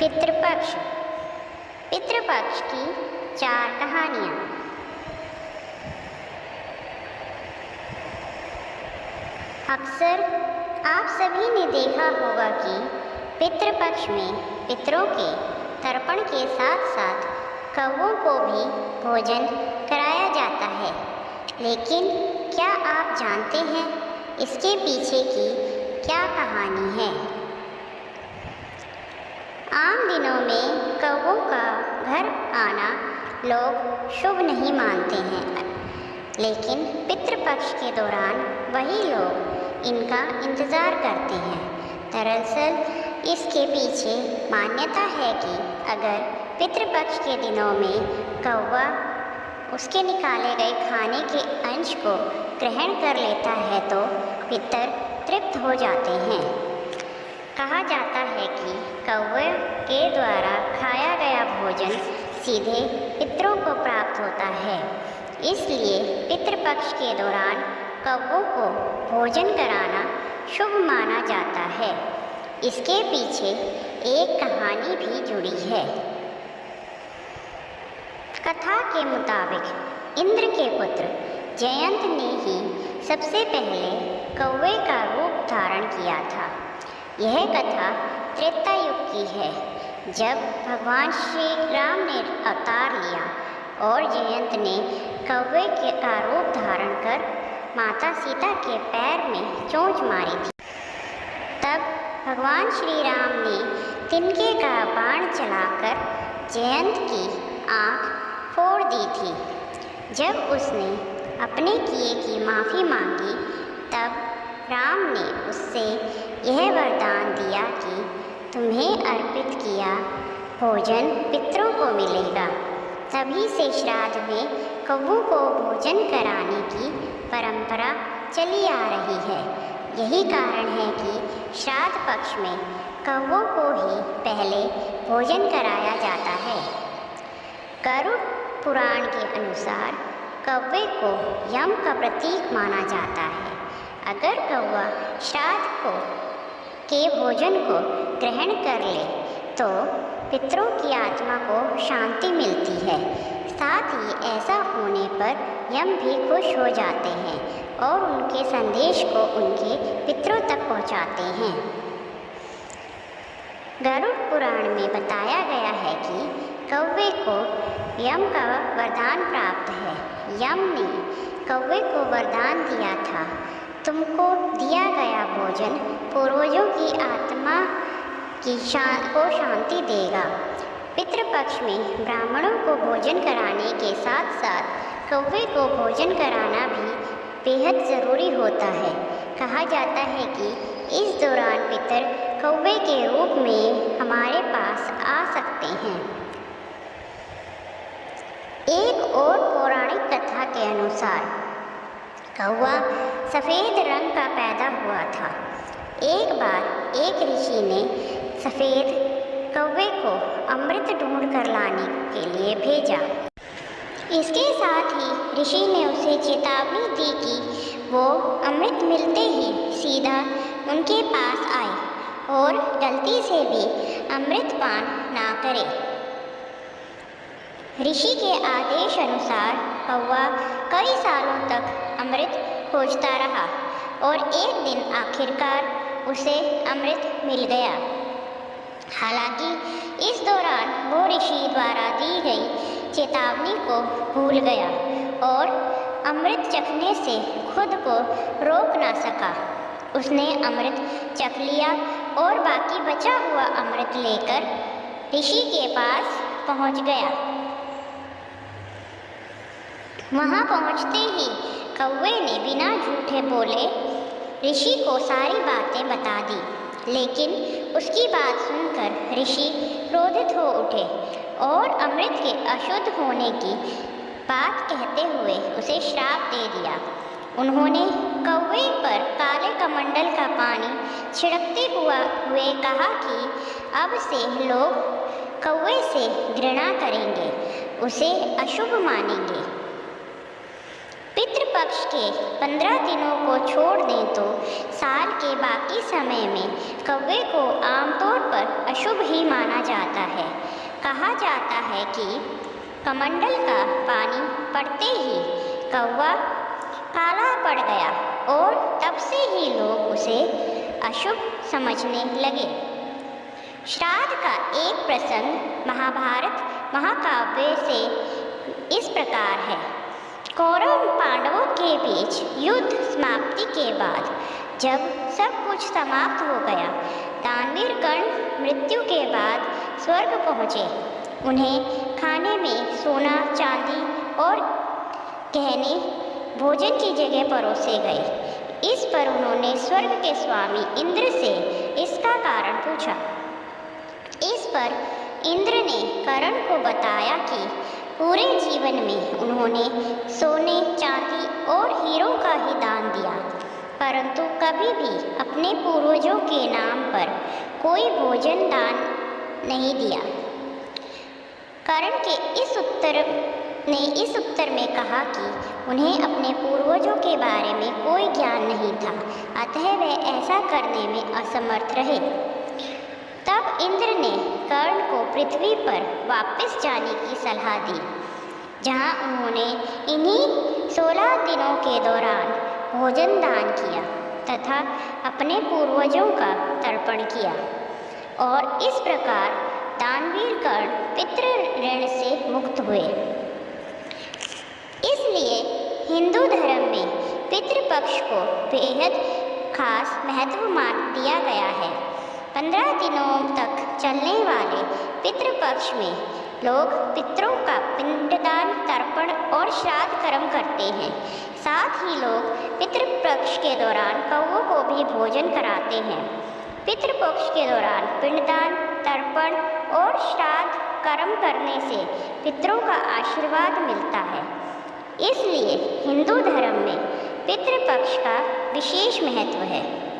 पितृपक्ष। पितृपक्ष की 4 कहानियाँ। अक्सर आप सभी ने देखा होगा कि पितृपक्ष में पितरों के तर्पण के साथ साथ कौवों को भी भोजन कराया जाता है। लेकिन क्या आप जानते हैं इसके पीछे की क्या कहानी है? आम दिनों में कौवों का घर आना लोग शुभ नहीं मानते हैं, लेकिन पितृपक्ष के दौरान वही लोग इनका इंतज़ार करते हैं। दरअसल इसके पीछे मान्यता है कि अगर पितृपक्ष के दिनों में कौवा उसके निकाले गए खाने के अंश को ग्रहण कर लेता है तो पितर तृप्त हो जाते हैं। कहा जाता है कि कौवे के द्वारा खाया गया भोजन सीधे पितरों को प्राप्त होता है, इसलिए पितृपक्ष के दौरान कौवों को भोजन कराना शुभ माना जाता है। इसके पीछे एक कहानी भी जुड़ी है। कथा के मुताबिक इंद्र के पुत्र जयंत ने ही सबसे पहले कौवे का रूप धारण किया था। यह कथा त्रेता युग की है, जब भगवान श्री राम ने अवतार लिया और जयंत ने कौवे का रूप धारण कर माता सीता के पैर में चोंच मारी थी। तब भगवान श्री राम ने तिनके का बाण चलाकर जयंत की आँख फोड़ दी थी। जब उसने अपने किए की माफ़ी मांगी, तब राम ने उससे यह वरदान दिया कि तुम्हें अर्पित किया भोजन पितरों को मिलेगा। तभी से श्राद्ध में कौवों को भोजन कराने की परंपरा चली आ रही है। यही कारण है कि श्राद्ध पक्ष में कौवों को ही पहले भोजन कराया जाता है। गरुड़ पुराण के अनुसार कौवे को यम का प्रतीक माना जाता है। अगर कौवा श्राद्ध के भोजन को ग्रहण कर ले तो पितरों की आत्मा को शांति मिलती है। साथ ही ऐसा होने पर यम भी खुश हो जाते हैं और उनके संदेश को उनके पितरों तक पहुंचाते हैं। गरुड़ पुराण में बताया गया है कि कौवे को यम का वरदान प्राप्त है। यम ने कौवे को वरदान दिया था, तुमको दिया गया भोजन पूर्वजों की आत्मा को शांति देगा। पितृपक्ष में ब्राह्मणों को भोजन कराने के साथ साथ कौवे को भोजन कराना भी बेहद ज़रूरी होता है। कहा जाता है कि इस दौरान पितर कौवे के रूप में हमारे पास आ सकते हैं। एक और पौराणिक कथा के अनुसार कौवा सफ़ेद रंग का पैदा हुआ था। एक बार एक ऋषि ने सफ़ेद कौवे को अमृत ढूंढ कर लाने के लिए भेजा। इसके साथ ही ऋषि ने उसे चेतावनी दी कि वो अमृत मिलते ही सीधा उनके पास आए और गलती से भी अमृत पान ना करे। ऋषि के आदेश अनुसार कौवा कई सालों तक अमृत खोजता रहा और एक दिन आखिरकार उसे अमृत मिल गया। हालांकि इस दौरान वो ऋषि द्वारा दी गई चेतावनी को भूल गया और अमृत चखने से खुद को रोक ना सका। उसने अमृत चख लिया और बाकी बचा हुआ अमृत लेकर ऋषि के पास पहुंच गया। वहां पहुंचते ही कौवे ने बिना झूठे बोले ऋषि को सारी बातें बता दी, लेकिन उसकी बात सुनकर ऋषि क्रोधित हो उठे और अमृत के अशुद्ध होने की बात कहते हुए उसे श्राप दे दिया। उन्होंने कौवे पर काले कमंडल का पानी छिड़कते हुए कहा कि अब से लोग कौवे से घृणा करेंगे, उसे अशुभ मानेंगे। पितृपक्ष के 15 दिनों को छोड़ दें तो साल के बाकी समय में कौवे को आमतौर पर अशुभ ही माना जाता है। कहा जाता है कि कमंडल का पानी पड़ते ही कौवा काला पड़ गया और तब से ही लोग उसे अशुभ समझने लगे। श्राद्ध का एक प्रसंग महाभारत महाकाव्य से इस प्रकार है। कौरव पांडवों के बीच युद्ध समाप्ति के बाद जब सब कुछ समाप्त हो गया, दानवीर कर्ण मृत्यु के बाद स्वर्ग पहुँचे। उन्हें खाने में सोना चांदी और गहने भोजन की जगह परोसे गए। इस पर उन्होंने स्वर्ग के स्वामी इंद्र से इसका कारण पूछा। इस पर इंद्र ने कर्ण को बताया कि पूरे जीवन में उन्होंने सोने चांदी और हीरों का ही दान दिया, परंतु कभी भी अपने पूर्वजों के नाम पर कोई भोजन दान नहीं दिया। कर्ण के इस उत्तर में कहा कि उन्हें अपने पूर्वजों के बारे में कोई ज्ञान नहीं था, अतः वे ऐसा करने में असमर्थ रहे। तब इंद्र ने कर्ण को पृथ्वी पर वापस जाने की सलाह दी, जहां उन्होंने इन्हीं 16 दिनों के दौरान भोजन दान किया तथा अपने पूर्वजों का तर्पण किया, और इस प्रकार दानवीर कर्ण पितृ ऋण से मुक्त हुए। इसलिए हिंदू धर्म में पितृपक्ष को बेहद खास महत्व दिया गया है। 15 दिनों तक चलने वाले पितृपक्ष में लोग पितरों का पिंडदान, तर्पण और श्राद्ध कर्म करते हैं। साथ ही लोग पितृपक्ष के दौरान कौवों को भी भोजन कराते हैं। पितृपक्ष के दौरान पिंडदान, तर्पण और श्राद्ध कर्म करने से पितरों का आशीर्वाद मिलता है। इसलिए हिंदू धर्म में पितृपक्ष का विशेष महत्व है।